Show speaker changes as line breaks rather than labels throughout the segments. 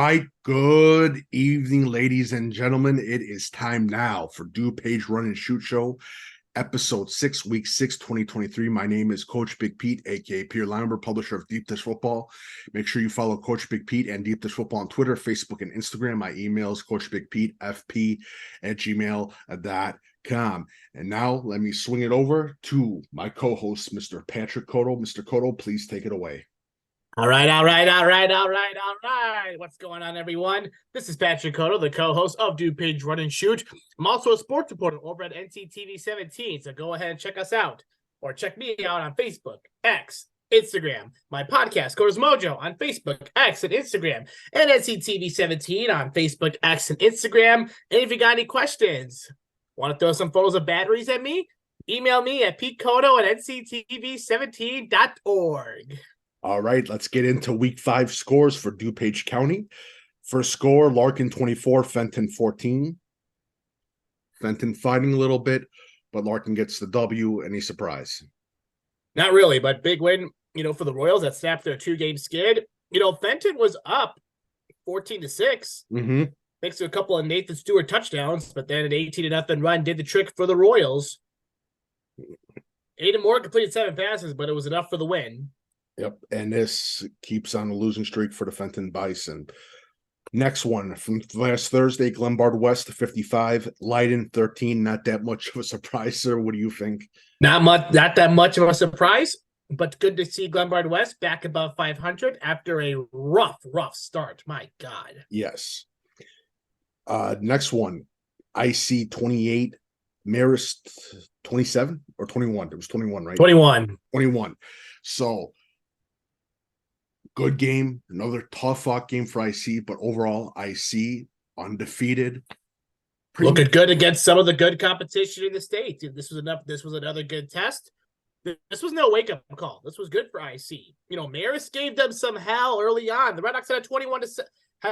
right. Good evening, ladies and gentlemen. It is time now for DuPage Run and Shoot Show, episode 6, week 6, 2023. My name is Coach Big Pete, aka Leinweber, publisher of Deep Dish Football. Make sure you follow Coach Big Pete and Deep Dish Football on Twitter, Facebook, and Instagram. My email is coachbigpetefp@gmail.com. And now let me swing it over to my co-host, Mr. Patrick Codo. Mr. Codo, please take it away.
All right. What's going on, everyone? This is Patrick Codo, the co-host of DuPage Run and Shoot. I'm also a sports reporter over at NCTV 17, so go ahead and check us out. Or check me out on Facebook, X, Instagram. My podcast, Codo's Mojo, on Facebook, X, and Instagram. And NCTV 17 on Facebook, X, and Instagram. And if you got any questions, want to throw some photos of batteries at me? Email me at petecodo@nctv17.org.
All right, let's get into week 5 scores for DuPage County. First score, Larkin 24, Fenton 14. Fenton fighting a little bit, but Larkin gets the W. Any surprise?
Not really, but big win, for the Royals that snapped their 2-game skid. Fenton was up 14-6. Thanks to a couple of Nathan Stewart touchdowns, but then an 18-0 run did the trick for the Royals. Aiden Moore completed 7 passes, but it was enough for the win.
Yep, and this keeps on a losing streak for the Fenton Bison. Next one from last Thursday, Glenbard West 55, Leiden 13. Not that much of a surprise, sir. What do you think?
Not that much of a surprise, but good to see Glenbard West back above 500 after a rough start. My God.
Yes. Next one, IC 28, Marist 27 or 21. It was 21, right? 21. So good game, another tough-fought game for IC, but overall, IC undefeated.
Looking good against some of the good competition in the state. This was another good test. This was no wake-up call. This was good for IC. Marist gave them some hell early on. The Red Sox had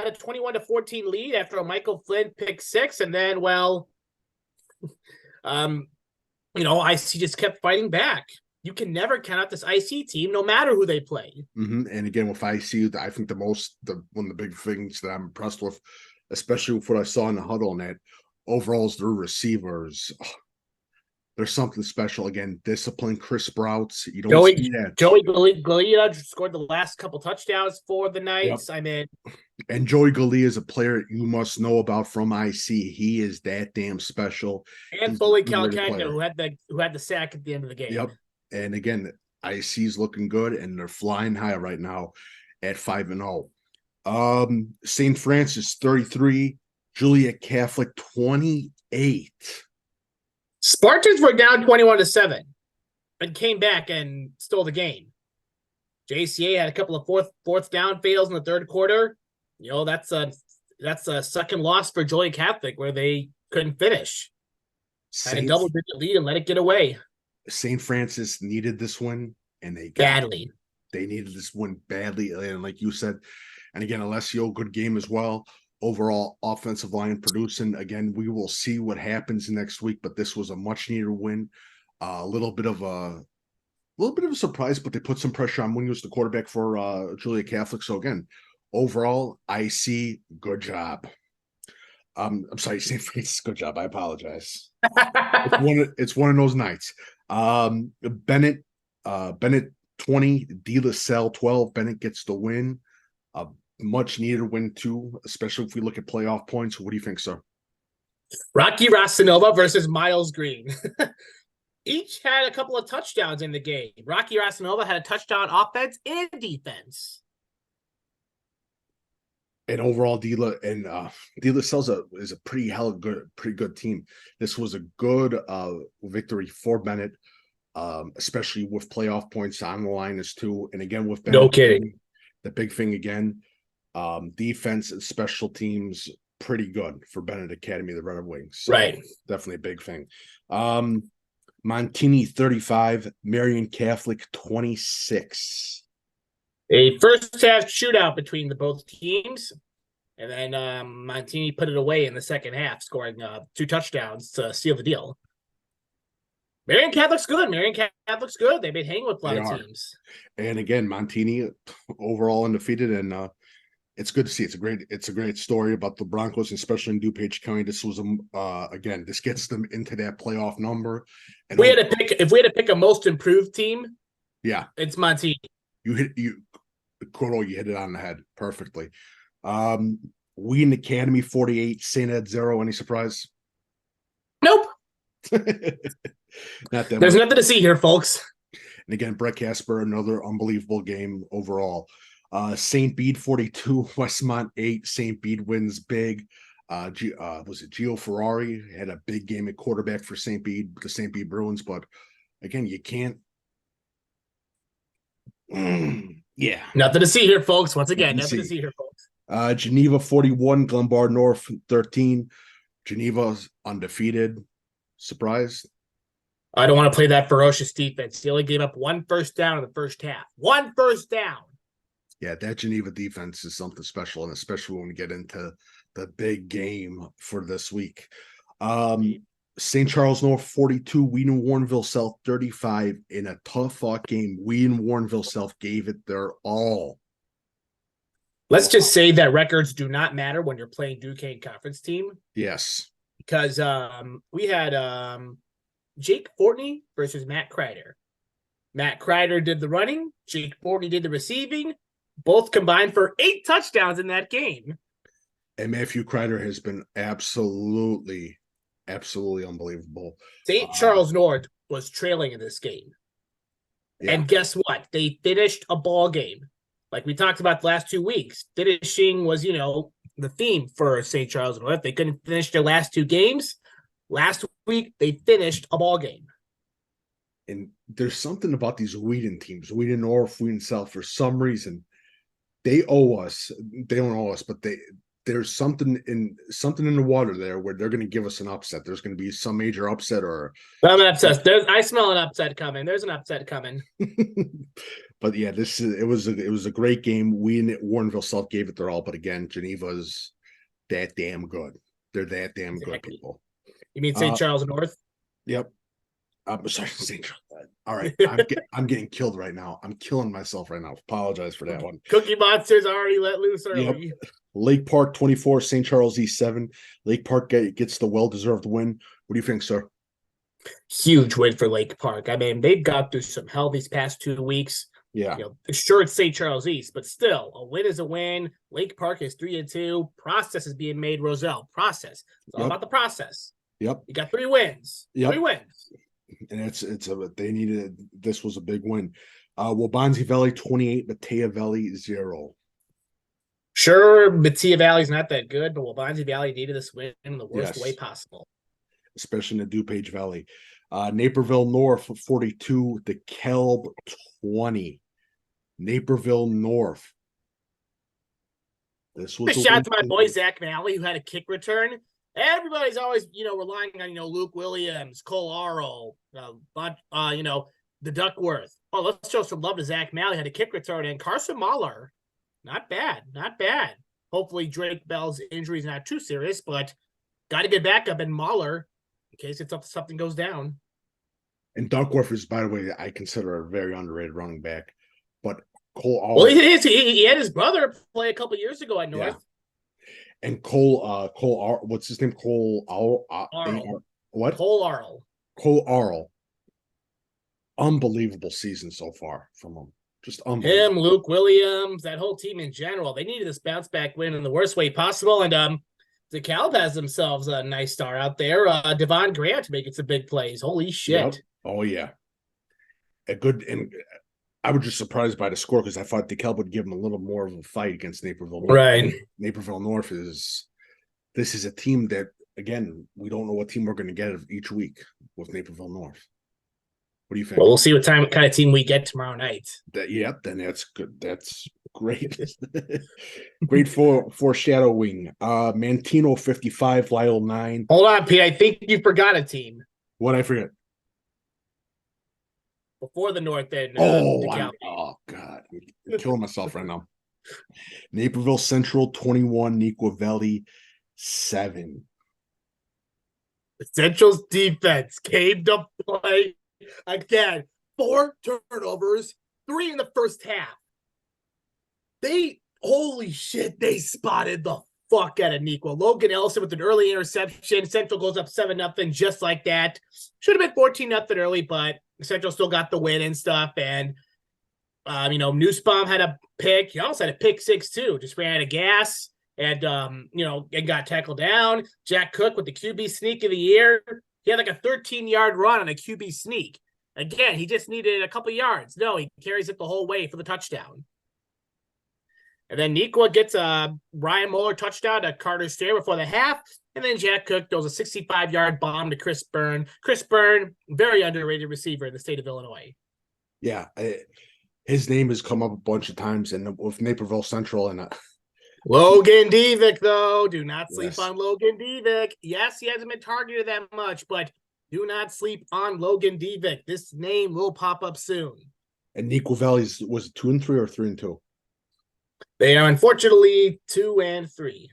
a 21-14 lead after a Michael Flynn pick 6, and then, IC just kept fighting back. You can never count out this IC team, no matter who they play.
And again, with IC, I think one of the big things that I'm impressed with, especially with what I saw in the huddle and that overall is their receivers. There's something special. Again, discipline, Chris Sprouts. You don't see that.
Joey Galea scored the last couple touchdowns for the Knights.
Yep. And Joey Galea is a player you must know about from IC. He is that damn special.
And Foley Calcagno, who had the sack at the end of the game.
Yep. And again, IC's looking good, and they're flying high right now at 5-0. St. Francis 33, Juliet Catholic 28.
Spartans were down 21-7 and came back and stole the game. JCA had a couple of fourth down fails in the third quarter. That's a second loss for Juliet Catholic where they couldn't finish. Had a double-digit lead and let it get away.
St. Francis needed this win, and they needed this win badly. And like you said, and again, Alessio, good game as well. Overall, offensive line producing. Again, we will see what happens next week, but this was a much needed win. A little bit of a surprise, but they put some pressure on when he was the quarterback for Juliet Catholic. So again, overall, I see good job. I'm sorry, St. Francis, good job. I apologize. It's one of those nights. Bennett 20, De La Salle 12. Bennett gets the win. Much needed win too, especially if we look at playoff points. What do you think, sir?
Rocky Rastanova versus Miles Green. Each had a couple of touchdowns in the game. Rocky Rastanova had a touchdown offense and defense.
And overall, De La Salle is a pretty good team. This was a good victory for Bennett, especially with playoff points on the line as too. And again, with Bennett,
no kidding.
The big thing again, defense and special teams pretty good for Bennett Academy, the Red Wings. So
right,
definitely a big thing. Montini 35, Marion Catholic 26.
A first half shootout between the both teams, and then Montini put it away in the second half, scoring 2 touchdowns to seal the deal. Marion Catholic's good. They've been hanging with a lot of teams.
And again, Montini overall undefeated, and It's good to see. It's a great story about the Broncos, especially in DuPage County. This was again, this gets them into that playoff number. And
if we had to pick a most improved team,
yeah,
it's Montini.
Codo, you hit it on the head perfectly. Wheaton Academy 48, St. Ed 0. Any surprise?
Nope.
Not that
There's nothing to see here, folks.
And again, Brett Casper, another unbelievable game overall. St. Bede 42, Westmont 8. St. Bede wins big. Was it Gio Ferrari had a big game at quarterback for St. Bede, the St. Bede Bruins, but again, you can't. Yeah,
nothing to see here, folks. Once again, nothing to see here, folks.
Geneva 41, Glenbard North 13. Geneva's undefeated. Surprised?
I don't want to play that ferocious defense. He only gave up 1 first down in the first half. 1 first down.
Yeah, that Geneva defense is something special, and especially when we get into the big game for this week. St. Charles North 42, Wheaton Warrenville South 35 in a tough fought game. Wheaton Warrenville South gave it their all.
Let's just say that records do not matter when you're playing Duquesne Conference team.
Yes.
Because we had Jake Fortney versus Matt Kreider. Matt Kreider did the running. Jake Fortney did the receiving. Both combined for 8 touchdowns in that game.
And Matthew Kreider has been absolutely unbelievable.
St. Charles North was trailing in this game. Yeah. And guess what? They finished a ball game. Like we talked about the last 2 weeks. Finishing was, the theme for St. Charles North. They couldn't finish their last 2 games. Last week, they finished a ball game.
And there's something about these Wheaton teams, Wheaton North, Wheaton South, for some reason, they owe us. They don't owe us, but there's something in the water there where they're going to give us an upset. There's going to be some major upset or
an upset. I smell an upset coming. There's an upset coming.
But yeah, it was a great game. We in Warrenville South gave it their all, but again, Geneva's that damn good. They're that damn good people.
You mean St. Charles North?
Yep. I'm sorry, St. Charles. All right, I'm getting killed right now. I'm killing myself right now. Apologize for that one.
Cookie Monsters already let loose early.
Yep. Lake Park 24, St. Charles East 7. Lake Park gets the well-deserved win. What do you think, sir?
Huge win for Lake Park. I mean, they've got through some hell these past 2 weeks.
Yeah.
Sure, it's St. Charles East, but still, a win is a win. Lake Park is 3-2. Process is being made, Roselle. Process. It's all about the process.
Yep.
You got 3 wins.
Yep.
3 wins.
And they needed. This was a big win. Wabanzi Valley 28, Matea Valley 0.
Sure, Matea Valley's not that good, but Wabanzi Valley needed this win in the worst way possible.
Especially in the DuPage Valley. Naperville North 42, DeKalb 20. Naperville North. This was
shout out to my boy Zach Malley, who had a kick return. Everybody's always, relying on, Luke Williams, Cole Arl, the Duckworth. Oh, let's show some love to Zach Malley. Had a kick return, and Carson Mahler. Not bad. Hopefully Drake Bell's injury is not too serious, but got to get back up in Mahler in case something goes down.
And Duckworth is, by the way, I consider a very underrated running back. But Cole Arl.
Well, he had his brother play a couple years ago at North.
Yeah. And Cole, what's his name? Cole
Arl.
What?
Cole Arl.
Cole Arl. Unbelievable season so far from him. Just unbelievable.
Him, Luke Williams, that whole team in general. They needed this bounce back win in the worst way possible. And DeKalb has themselves a nice star out there. Devon Grant making some big plays. Holy shit.
Yep. Oh, yeah. And I was just surprised by the score because I thought DeKalb would give them a little more of a fight against Naperville North.
Right.
Naperville North this is a team that, again, we don't know what team we're going to get each week with Naperville North. What do you think?
Well, we'll see what kind of team we get tomorrow night.
Then that's good. That's great. Great foreshadowing. Mantino 55, Lyle 9.
Hold on, Pete. I think you forgot a team.
What I forget?
Before the North End.
Oh, God. I'm killing myself right now. Naperville Central 21, Neuqua Valley 7.
Central's defense came to play again. 4 turnovers, 3 in the first half. They holy shit, they spotted the fuck out of Nequa. Logan Ellison with an early interception. Central goes up 7-0 just like that. Should have been 14-0 early, but Central still got the win and stuff. And, Nussbaum had a pick. He almost had a pick 6 too. Just ran out of gas and, and got tackled down. Jack Cook with the QB sneak of the year. He had like a 13-yard run on a QB sneak. Again, he just needed a couple yards. No, he carries it the whole way for the touchdown. And then Nequa gets a Ryan Moeller touchdown to Carter Strayer before the half. And then Jack Cook throws a 65-yard bomb to Chris Byrne. Chris Byrne, very underrated receiver in the state of Illinois.
Yeah, his name has come up a bunch of times, and with Naperville Central and
Logan Divick, though. Do not sleep on Logan Divick. Yes, he hasn't been targeted that much, but do not sleep on Logan Divick. This name will pop up soon.
And Nequa Valley's was it 2-3 or 3-2?
They are unfortunately 2-3.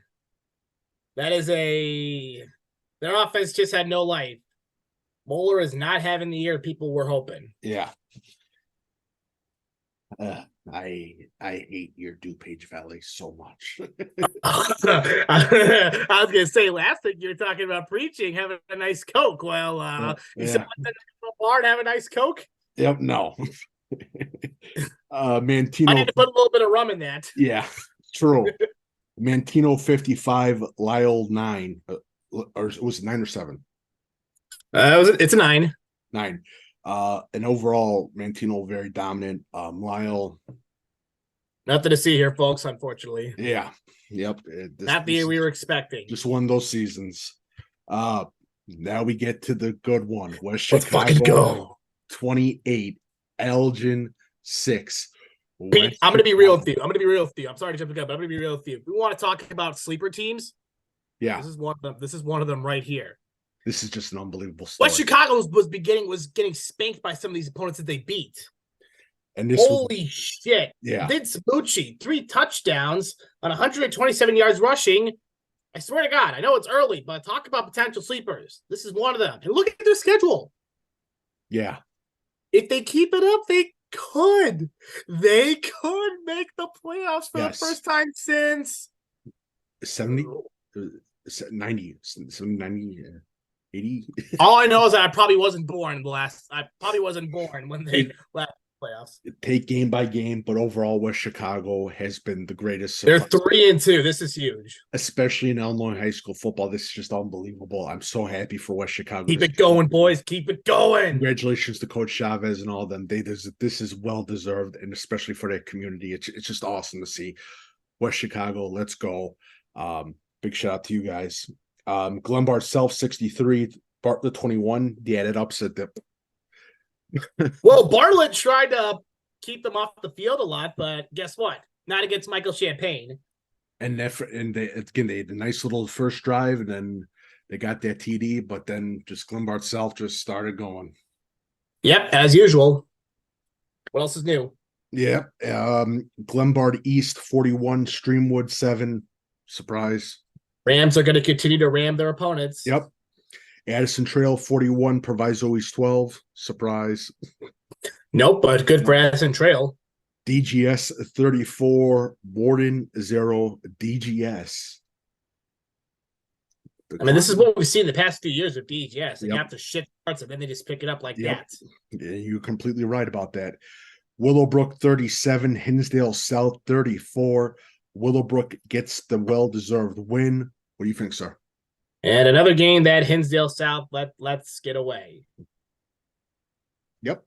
That is their offense just had no life. Moeller is not having the year people were hoping.
Yeah. I hate your DuPage Valley so much.
I was gonna say last thing you were talking about preaching, having a nice Coke. Well, you said the bar and have a nice Coke?
Yep, no. Mantino.
I need to put a little bit of rum in that.
Yeah, true. Mantino 55, Lyle 9. Or was it 9 or 7?
It's a 9.
9. And overall, Mantino very dominant. Lyle.
Nothing to see here, folks, unfortunately.
Yeah. Yep.
Not the year we were expecting.
Just one of those seasons. Now we get to the good one. West
Let's
Chicago,
fucking go.
28, Elgin 6.
Pete, I'm going to be real with you. I'm sorry to jump the gun, but I'm going to be real with you. If we want to talk about sleeper teams,
yeah,
this is one of them right here.
This is just an unbelievable story.
West Chicago was getting spanked by some of these opponents that they beat.
And this
holy shit.
Yeah.
Vince Bucci, 3 touchdowns on 127 yards rushing. I swear to God, I know it's early, but talk about potential sleepers. This is one of them. And look at their schedule.
Yeah.
If they keep it up, they could make the playoffs for the first time since
70, 90, 80.
All I know is that I probably wasn't born when they left playoffs.
Take game by game, but overall, West Chicago has been the greatest.
They're 3-2. This is huge,
especially in Illinois high school football. This is just unbelievable. I'm so happy for West Chicago.
Keep it going, boys. Keep it going.
Congratulations to Coach Chavez and all them. This is well deserved, and especially for their community, it's just awesome to see. West Chicago, let's go! Big shout out to you guys. Glenbard Self 63, Bartlett 21. The added upset that.
Well, Bartlett tried to keep them off the field a lot, but guess what? Not against Michael Champagne.
And they had a nice little first drive, and then they got that TD, but then just Glenbard Self just started going.
Yep, as usual. What else is new?
Yep. Glenbard East 41, Streamwood 7. Surprise.
Rams are going to continue to ram their opponents.
Yep. Addison Trail 41, Proviso East 12. Surprise.
Nope, but good for Addison Trail.
DGS 34, Warden 0, DGS.
This is what we've seen the past few years with DGS. They have to shit parts, and then they just pick it up like that.
Yeah, you're completely right about that. Willowbrook 37, Hinsdale South 34. Willowbrook gets the well-deserved win. What do you think, sir?
And another game that Hinsdale South let's get away.
Yep.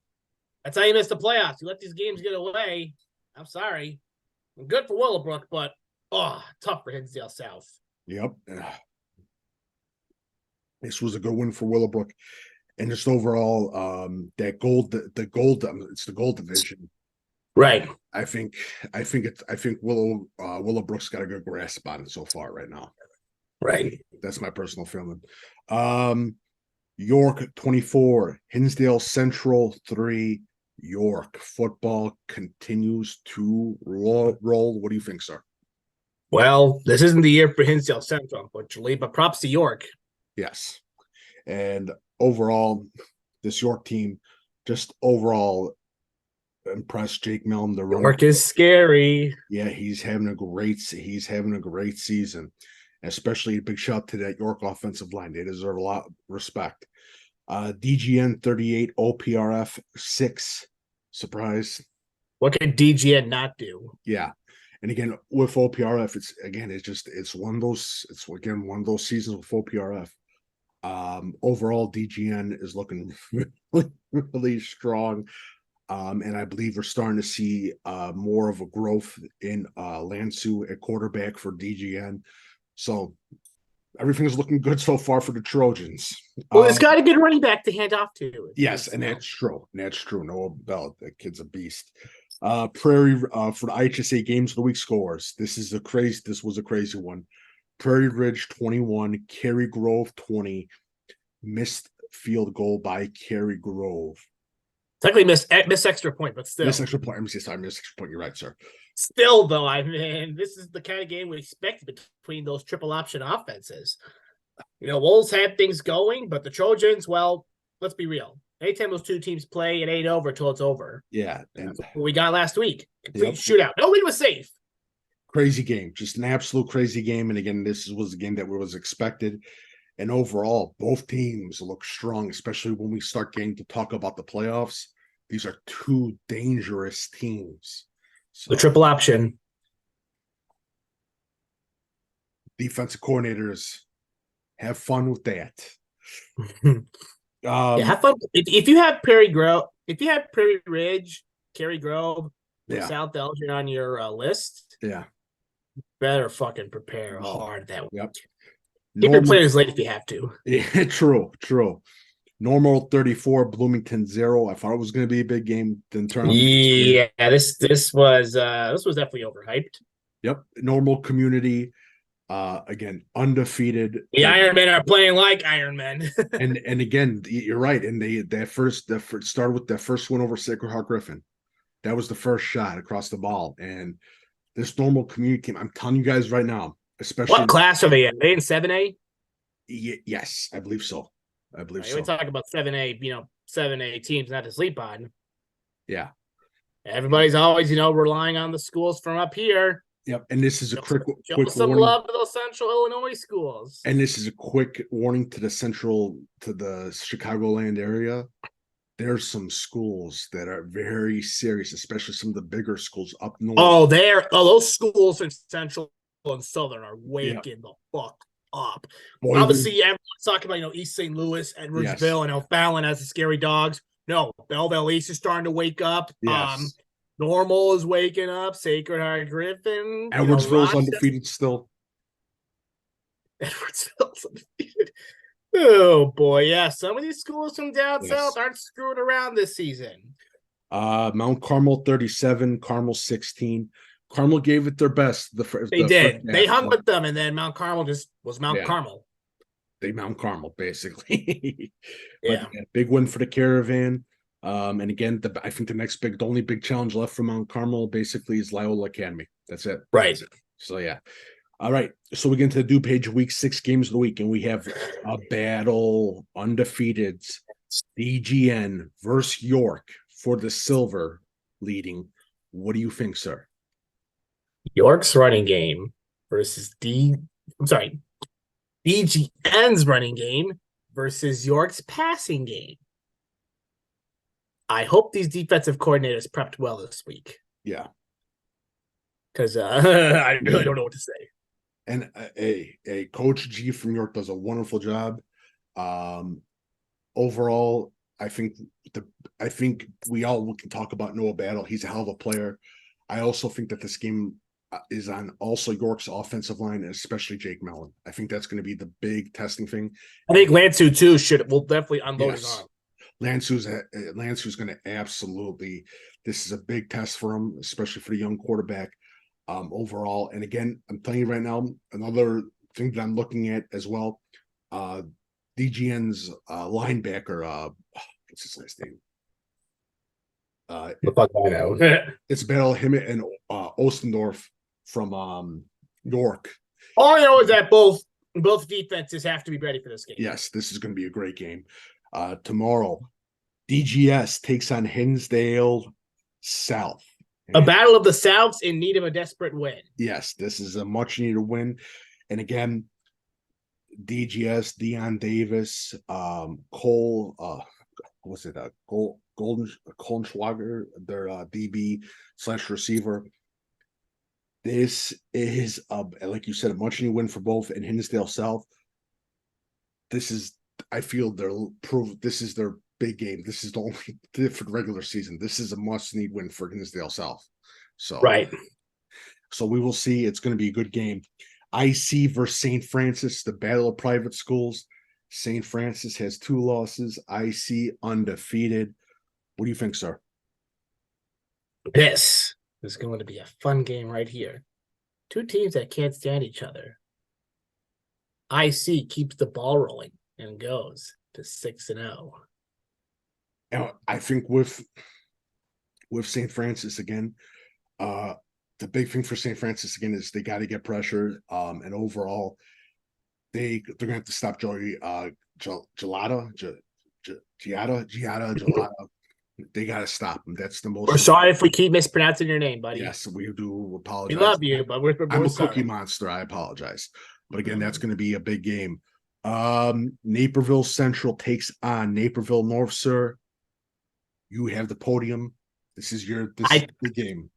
That's how you miss the playoffs. You let these games get away. I'm sorry. Good for Willowbrook, but tough for Hinsdale South.
Yep. This was a good win for Willowbrook. And just overall, it's the gold division.
Right.
I think Willowbrook's got a good grasp on it so far right now.
Right.
That's my personal feeling. York 24, Hinsdale Central 3. York football continues to roll. What do you think, sir?
Well, this isn't the year for Hinsdale Central, unfortunately, but props to York.
Yes. And overall, this York team just overall impressed. Jake Mellon, the running
York is scary.
Yeah, he's having a great season. Especially a big shout out to that York offensive line. They deserve a lot of respect. DGN 38, OPRF 6. Surprise.
What can DGN not do?
Yeah. And again, with OPRF, it's one of those seasons with OPRF. Overall, DGN is looking really, really strong. And I believe we're starting to see more of a growth in Lansu at quarterback for DGN. So everything's looking good so far for the Trojans.
Well, it's got a good running back to hand off to.
Yes, and that's true. Noah Bell, that kid's a beast. Prairie for the IHSA games of the week scores. This was a crazy one. Prairie Ridge 21, Cary Grove 20, missed field goal by Cary Grove.
Technically miss extra point, but still.
Miss extra point. Miss extra point. You're right, sir.
Still, though, I mean, this is the kind of game we expect between those triple option offenses. Wolves had things going, but the Trojans, well, let's be real. Anytime those two teams play, it ain't over till it's over.
Yeah.
And that's what we got last week. Complete shootout. Nobody was safe.
Crazy game. Just an absolute crazy game. And again, this was a game that was expected. And overall, both teams look strong, especially when we start getting to talk about the playoffs. These are two dangerous teams. So,
the triple option.
Defensive coordinators, have fun with that.
Have fun. If you have Prairie Ridge, Cary Grove, South Elgin on your list, better fucking prepare hard that week. Keep your players late if you have to.
Yeah, true. Normal 34, Bloomington 0. I thought it was going to be a big game. Didn't turn out.
Yeah, this was definitely overhyped.
Yep. Normal community. Again, undefeated.
The Ironmen are playing like Ironmen.
and again, you're right. And they started with that first win over Sacred Heart Griffin. That was the first shot across the ball. And this normal community team, I'm telling you guys right now, especially
what class are they in? Are they in 7A?
Yes, I believe so.
We talk about 7A, 7A teams not to sleep on.
Yeah.
Everybody's always, relying on the schools from up here.
Yep, and this is a quick
some
warning.
Love to those Central Illinois schools.
And this is a quick warning to the Chicagoland area. There's some schools that are very serious, especially some of the bigger schools up north.
Those schools in Central and Southern are waking the fuck up.
Boy,
obviously, everyone's talking about East St. Louis, Edwardsville, and O'Fallon as the scary dogs. No, Belleville East is starting to wake up.
Yes.
Normal is waking up. Sacred Heart Griffin.
Edwardsville's undefeated still.
Edwardsville's undefeated. Oh boy, yeah. Some of these schools from down south aren't screwing around this season.
Mount Carmel 37, Carmel 16. Carmel gave it their best.
They did. They hung with them, and then Mount Carmel just was Mount Carmel.
They Mount Carmel, basically.
Yeah.
Big win for the Caravan. And again, I think the only big challenge left for Mount Carmel basically is Loyola Academy. That's it.
Right.
So yeah. All right. So we get into the DuPage week 6 games of the week, and we have a battle, undefeated DGN versus York for the silver leading. What do you think, sir?
York's running game versus DGN's running game versus York's passing game. I hope these defensive coordinators prepped well this week.
Yeah.
Because I really don't know what to say.
And a Coach G from York does a wonderful job. Overall, I think we can talk about Noah Battle. He's a hell of a player. I also think that this game is on also York's offensive line, especially Jake Mellon. I think that's going to be the big testing thing.
I think Lansu too will definitely unload his arm.
Lansu's going to absolutely. This is a big test for him, especially for the young quarterback. Overall, and again, I'm telling you right now, another thing that I'm looking at as well. DGN's linebacker. What's his last name?
The fuck I know.
It's battle him and Ostendorf from York.
All I know is that both defenses have to be ready for this game.
Yes, this is going to be a great game. Tomorrow, DGS takes on Hinsdale South.
A battle of the Souths in need of a desperate win.
Yes, this is a much needed win. And again, DGS, Deion Davis, Cole, what's it? Goldenschwager, their DB/receiver. This is like you said, a much needed win for both in Hinsdale South. This is, I feel this is their big game. This is the only different regular season. This is a must need win for Hinsdale South. So
right.
So we will see. It's going to be a good game. IC versus St. Francis, the battle of private schools. St. Francis has 2 losses. IC undefeated. What do you think, sir?
This is going to be a fun game right here. 2 teams that can't stand each other. IC keeps the ball rolling and goes to 6-0.
And I think with St. Francis again, the big thing for St. Francis again is they got to get pressure. And overall, they're gonna have to stop Joey Gelada. They got to stop him. That's the most.
We're sorry if we keep mispronouncing your name, buddy.
Yes, we do apologize.
We love you, but we're
I'm a
sorry.
cookie monster. I apologize. But again, that's going to be a big game. Naperville Central takes on Naperville North, sir. You have the podium. This is the game.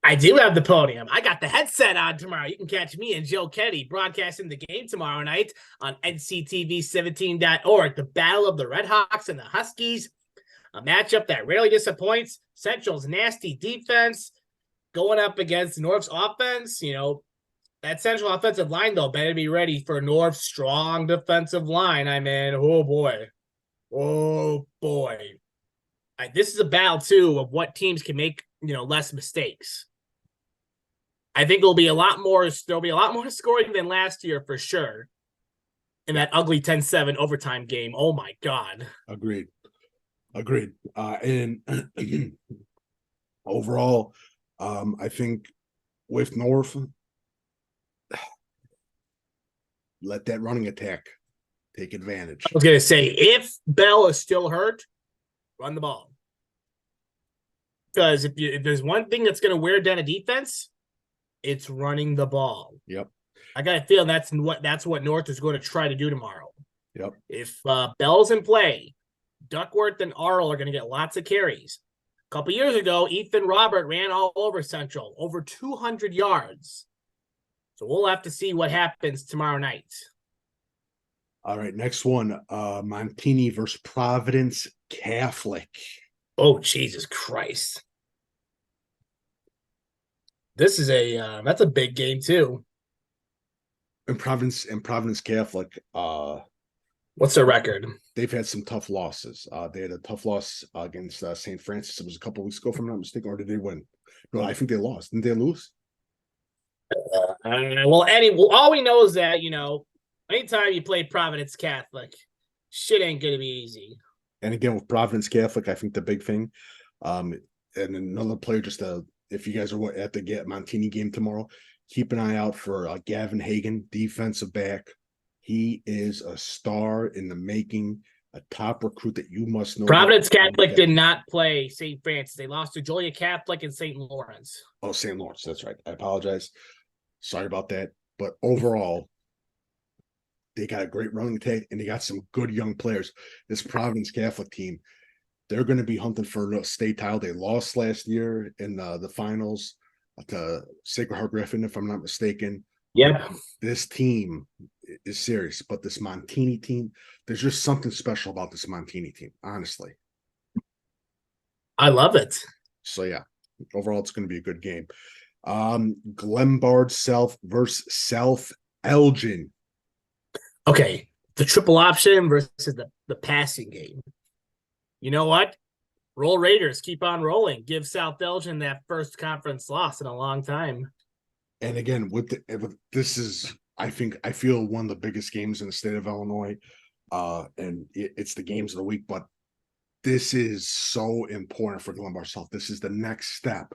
I do have the podium. I got the headset on tomorrow. You can catch me and Joe Kenny broadcasting the game tomorrow night on nctv17.org. The battle of the Red Hawks and the Huskies. A matchup that rarely disappoints. Central's nasty defense going up against North's offense. You know, that Central offensive line, though, better be ready for North's strong defensive line. I mean, oh, boy. Oh, boy. This is a battle, too, of what teams can make, less mistakes. I think there'll be a lot more scoring than last year for sure in that ugly 10-7 overtime game. Oh, my God.
Agreed. And overall, I think with North, let that running attack take advantage.
I was going to say, if Bell is still hurt, run the ball. Because if there's one thing that's going to wear down a defense, it's running the ball.
Yep.
I got a feeling that's what North is going to try to do tomorrow.
Yep.
If Bell's in play, Duckworth and Arl are going to get lots of carries. A couple years ago, Ethan Robert ran all over Central, over 200 yards. So we'll have to see what happens tomorrow night.
All right, next one, Montini versus Providence Catholic.
Oh, Jesus Christ. This is that's a big game too.
And Providence Catholic,
what's their record?
They've had some tough losses. They had a tough loss against St. Francis. It was a couple weeks ago, if I'm not mistaken, or did they win? No, I think they lost. Didn't they lose?
All we know is that, anytime you play Providence Catholic, shit ain't going to be easy.
And again, with Providence Catholic, I think the big thing, and another player, if you guys are at the Montini game tomorrow, keep an eye out for Gavin Hagan, defensive back. He is a star in the making, a top recruit that you must know.
Providence Catholic did not play St. Francis. They lost to Joliet Catholic and St. Lawrence.
Oh, St. Lawrence. That's right. I apologize. Sorry about that. But overall, they got a great running attack, and they got some good young players. This Providence Catholic team, they're going to be hunting for a state title. They lost last year in the finals to Sacred Heart Griffin, if I'm not mistaken.
Yep.
This team is serious, but this Montini team, there's just something special about this Montini team, honestly.
I love it.
So, yeah, overall, it's going to be a good game. Glenbard South versus South Elgin.
Okay, the triple option versus the passing game. You know what? Roll Raiders, keep on rolling. Give South Elgin that first conference loss in a long time.
And again, this is, I feel one of the biggest games in the state of Illinois. And it's the games of the week, but this is so important for Glenbard South. This is the next step.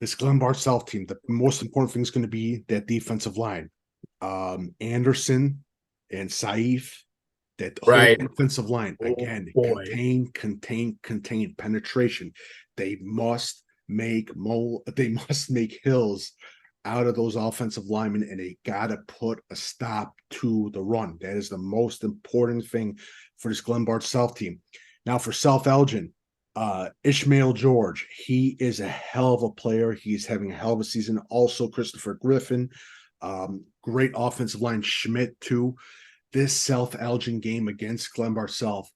This Glenbard South team, the most important thing is going to be that defensive line. Anderson and Saif, That whole
Right.
offensive line,
Oh,
again,
boy.
contain, penetration. They must make hills out of those offensive linemen, and they gotta put a stop to the run. That is the most important thing for this Glenbard South team. Now for South Elgin, Ishmael George, he is a hell of a player. He's having a hell of a season. Also, Christopher Griffin, great offensive line. Schmidt too. This South Elgin game against Glenbard South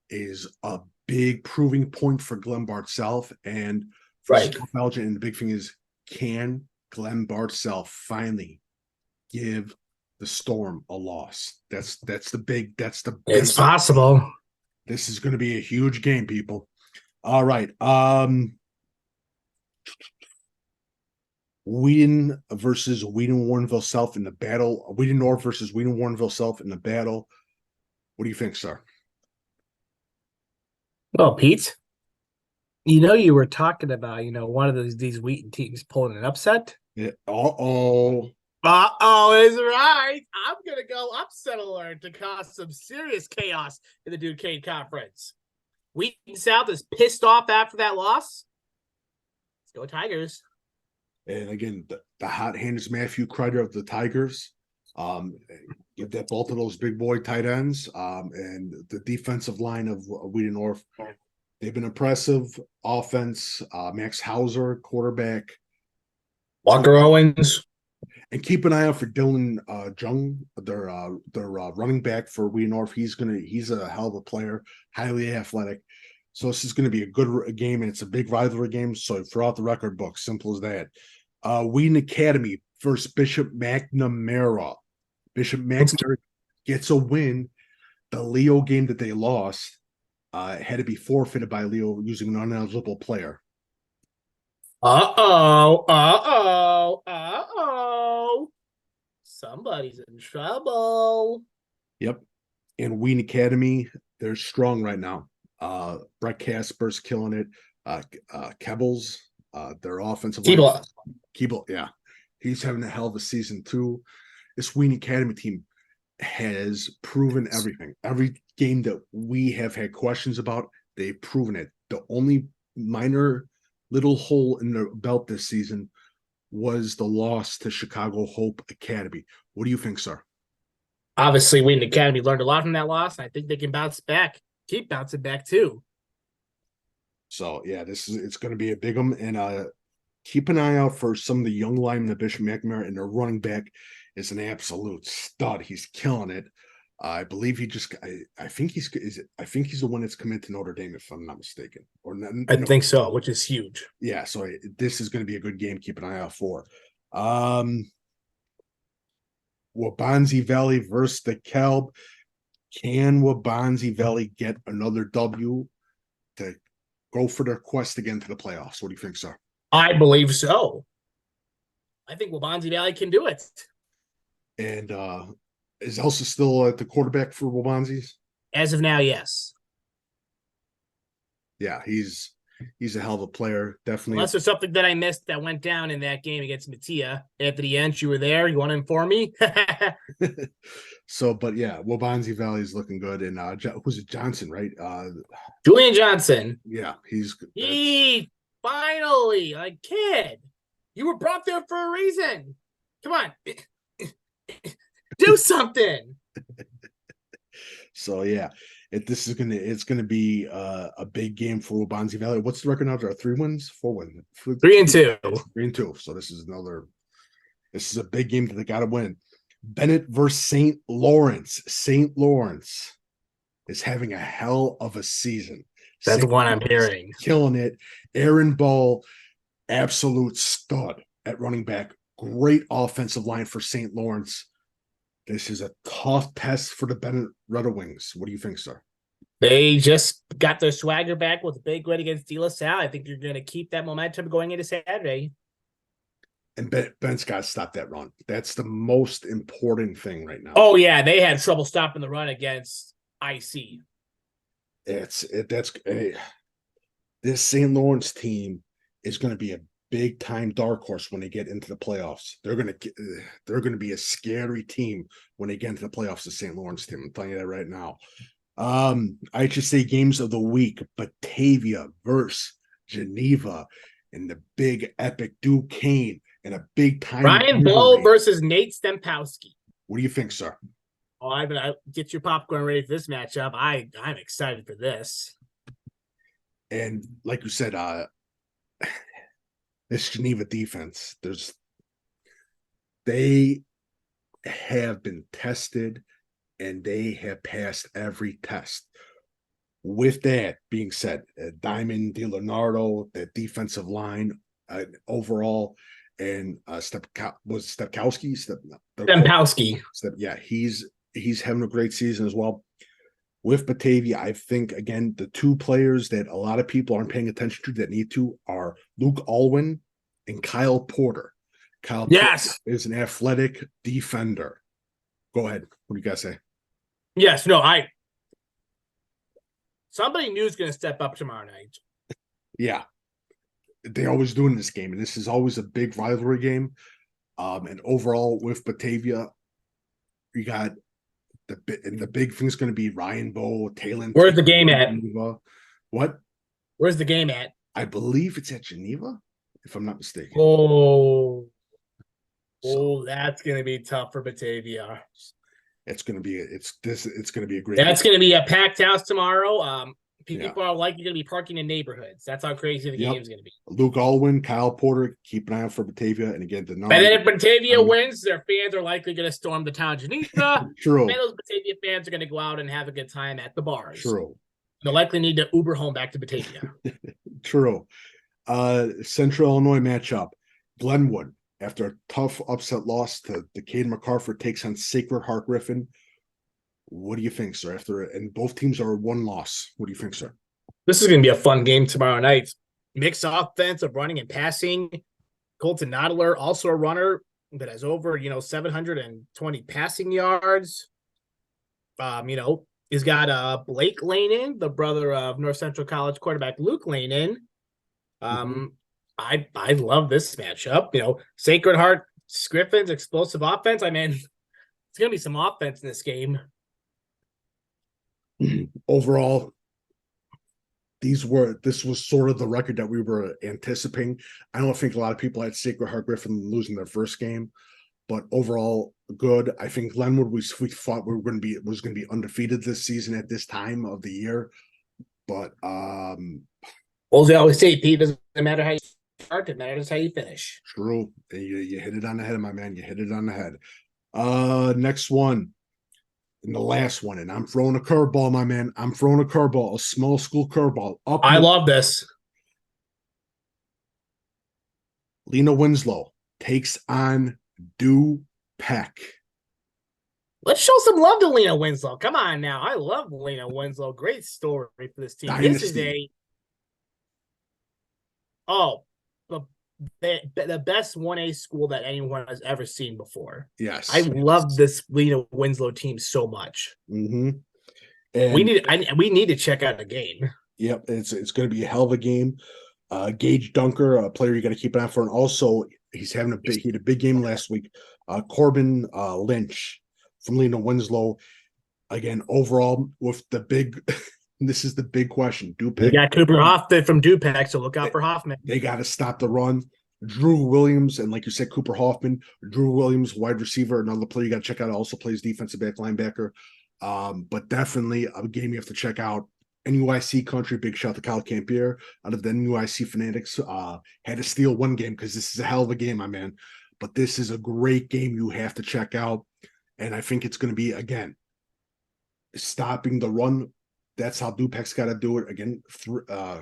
is a big proving point for Glenbard South and for
Right.
South Elgin. And the big thing is, can Glenbard South finally give the Storm a loss? That's the big.
It's possible.
This is going to be a huge game, people. All right. Whedon versus Whedon Warrenville South in the battle. Whedon North versus Whedon Warrenville South in the battle. What do you think, sir?
Well, Pete, you were talking about, one of these Wheaton teams pulling an upset.
Yeah. Uh-oh.
Uh-oh is right. I'm going to go upset alert to cause some serious chaos in the DuPage Conference. Wheaton South is pissed off after that loss. Let's go Tigers.
And again, the hot hand is Matthew Kreider of the Tigers. Give that ball to those big boy tight ends. And the defensive line of Whedon North, they've been impressive. Offense, Max Hauser, quarterback.
Walker Owens.
And keep an eye out for Dylan Jung, their running back for Whedon North. He's a hell of a player, highly athletic. So this is going to be a good game, and it's a big rivalry game. So throw out the record book, simple as that. Whedon Academy versus Bishop McNamara. Bishop McNamara gets a win. The Leo game that they lost had to be forfeited by Leo using an uneligible player.
Somebody's in trouble.
Yep. And Whedon Academy, they're strong right now. Brett Casper's killing it. Kebbles, their offensive line. Keeble, yeah. He's having a hell of a season too. This Whedon Academy team has proven everything. Every game that we have had questions about, they've proven it. The only minor little hole in their belt this season was the loss to Chicago Hope Academy. What do you think, sir?
Obviously, Whedon Academy learned a lot from that loss. I think they can bounce back. Keep bouncing back too.
So yeah, it's going to be a big one, and keep an eye out for some of the young linemen of Bishop McNamara, and their running back is an absolute stud. He's killing it. I believe I think he's the one that's committed to Notre Dame, if I'm not mistaken. Or not,
I think so, which is huge.
Yeah, so this is going to be a good game. Keep an eye out for. Wabanzi Valley versus the Kelb. Can Wabanzi Valley get another W to go for their quest again to the playoffs? What do you think, sir?
I believe so. I think Wabanzi Valley can do it.
And is Elsa still at the quarterback for Wabanzi's?
As of now, yes.
Yeah, he's a hell of a player. Definitely.
Unless there's something that I missed that went down in that game against Mattia. Anthony Ench, you were there. You want to inform me?
So, but yeah, Wabanzi Valley is looking good. And who's it? Johnson, right?
Julian Johnson.
Yeah,
he finally, like, kid, you were brought there for a reason. Come on. Do something.
So yeah, it's gonna be a big game for Wabanzi Valley. What's the record now? There are 3 wins, 4 wins,
3-2.
3-2. So this is a big game that they got to win. Bennett versus St. Lawrence. St. Lawrence is having a hell of a season.
That's what I'm hearing.
Killing it. Aaron Ball, absolute stud at running back. Great offensive line for St. Lawrence. This is a tough test for the Bennett Red Wings. What do you think, sir?
They just got their swagger back with a big win against De La Salle. I think you're going to keep that momentum going into Saturday.
And Ben's got to stop that run. That's the most important thing right now.
Oh, yeah. They had trouble stopping the run against IC.
This St. Lawrence team is going to be a big time dark horse when they get into the playoffs. They're gonna be a scary team when they get into the playoffs. The St. Lawrence team. I'm telling you that right now. IHSA games of the week: Batavia versus Geneva, in the big epic DuPage and a big time
Ryan Bowe versus Nate Stempowski.
What do you think, sir?
Oh, I get your popcorn ready for this matchup. I'm excited for this.
And like you said, this Geneva defense, they have been tested and they have passed every test. With that being said, Diamond DiLeonardo, the defensive line overall, and Stepkowski.
Stempowski.
Yeah, he's having a great season as well. With Batavia, I think, again, the two players that a lot of people aren't paying attention to that need to are Luke Alwyn and Kyle Porter. Kyle
Yes.
Porter is an athletic defender. Go ahead. What do you guys say?
Yes, no, somebody new is going to step up tomorrow night.
Yeah. They always do in this game, and this is always a big rivalry game. And overall, with Batavia, you got the big thing's going to be Ryan Bowe, Taylor.
Where's the game at?
Geneva. What?
Where's the game at?
I believe it's at Geneva, if I'm not mistaken.
Oh, that's going to be tough for Batavia.
It's going to be a great.
That's going to be a packed house tomorrow. People are likely going to be parking in neighborhoods. That's how crazy the game's going to be.
Luke Alwyn, Kyle Porter, keep an eye out for Batavia. And again,
and then if Batavia wins, their fans are likely going to storm the town of Geneva.
True.
And those Batavia fans are going to go out and have a good time at the bars.
True.
They'll likely need to Uber home back to Batavia.
True. Central Illinois matchup. Glenwood, after a tough upset loss to Decatur MacArthur, takes on Sacred Heart Griffin. What do you think, sir? And both teams are one loss. What do you think, sir?
This is going to be a fun game tomorrow night. Mixed offense of running and passing. Colton Noddler, also a runner that has over 720 passing yards. He's got Blake Lanin, the brother of North Central College quarterback Luke Lanin. I love this matchup. Sacred Heart Griffin's explosive offense. I mean, it's going to be some offense in this game.
Overall, this was sort of the record that we were anticipating. I don't think a lot of people had Sacred Heart Griffin losing their first game, but overall good. I think Glenwood we thought was going to be undefeated this season at this time of the year, but
well, they always say, Pete, doesn't matter how you start, it matters how you finish.
True. You hit it on the head, my man. You hit it on the head. Next one. And the last one, and I'm throwing a curveball, my man. I'm throwing a curveball, a small school curveball.
I love this.
Lena Winslow takes on DuPage.
Let's show some love to Lena Winslow. Come on now. I love Lena Winslow. Great story for this team.
Dynasty.
This is the best 1A school that anyone has ever seen before.
Yes.
I love this Lena Winslow team so much.
Mm-hmm.
And we need to check out the game.
Yep, it's going to be a hell of a game. Gage Dunker, a player you got to keep an eye for, and also he had a big game last week. Corbin Lynch from Lena Winslow. Again, overall with the big. This is the big question. DuPage.
We got Cooper Hoffman from DuPage, so look out for Hoffman.
They got to stop the run. Drew Williams, and like you said, Cooper Hoffman. Drew Williams, wide receiver, another player you got to check out. Also plays defensive back, linebacker. But definitely a game you have to check out. NUIC country, big shout to Kyle Campier out of the NUIC Fanatics. Had to steal one game because this is a hell of a game, my man. But this is a great game you have to check out. And I think it's going to be, again, stopping the run. That's how DuPage's got to do it. Again, I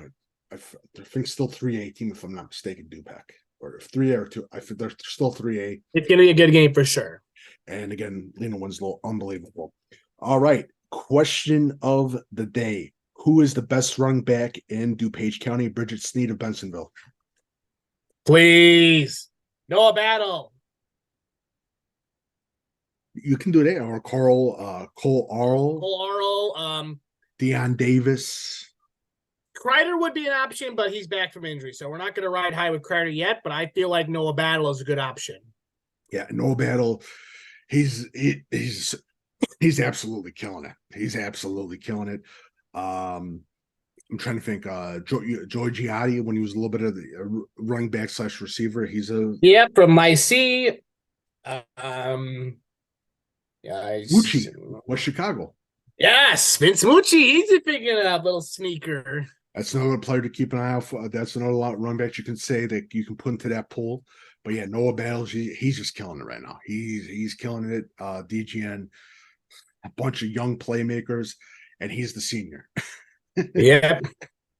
think still 3A team, if I'm not mistaken, DuPage. Or 3A or 2. I think they're still 3A.
It's going to be a good game for sure.
And again, Lena Winslow, unbelievable. All right. Question of the day. Who is the best running back in DuPage County? Bridget Sneed of Bensonville.
Please. Noah Battle.
You can do that. Or Cole Arl.
Cole Arl.
Deion Davis.
Kreider would be an option, but he's back from injury, so we're not going to ride high with Kreider yet. But I feel like Noah Battle is a good option.
Yeah, Noah Battle, he's absolutely killing it. He's absolutely killing it. I'm trying to think. Joey Giatti, when he was a little bit of the running back / receiver, he's a
from my C.
Mucci, West Chicago.
Yes, Vince Mucci. He's a picking it up, little sneaker.
That's another player to keep an eye out for. That's another running back you can say that you can put into that pool. But yeah, Noah Battles, he's just killing it right now. He's killing it. DGN, a bunch of young playmakers, and he's the senior.
Yeah.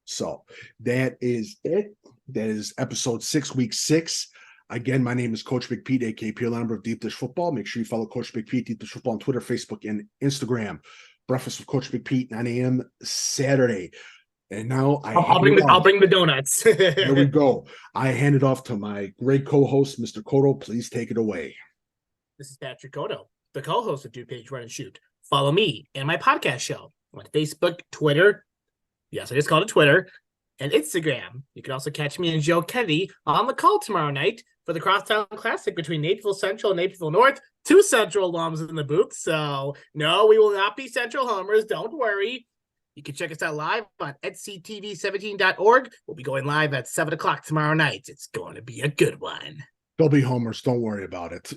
So that is it. That is episode 6, week 6. Again, my name is Coach Big Pete, aka PL number of Deep Dish Football. Make sure you follow Coach Big Pete, Deep Dish Football on Twitter, Facebook, and Instagram. Breakfast with Coach Big Pete, 9 a.m. Saturday. And now
I'll bring the donuts.
There we go. I hand it off to my great co-host, Mr. Codo. Please take it away.
This is Patrick Codo, the co-host of DuPage Run and Shoot. Follow me and my podcast show on Facebook, Twitter. Yes, I just called it Twitter, and Instagram. You can also catch me and Joe Kennedy on the call tomorrow night for the Crosstown Classic between Naperville Central and Naperville North. 2 Central alums in the booth. So, no, we will not be Central homers. Don't worry. You can check us out live on nctv17.org. We'll be going live at 7 o'clock tomorrow night. It's going to be a good one.
They'll be homers. Don't worry about it.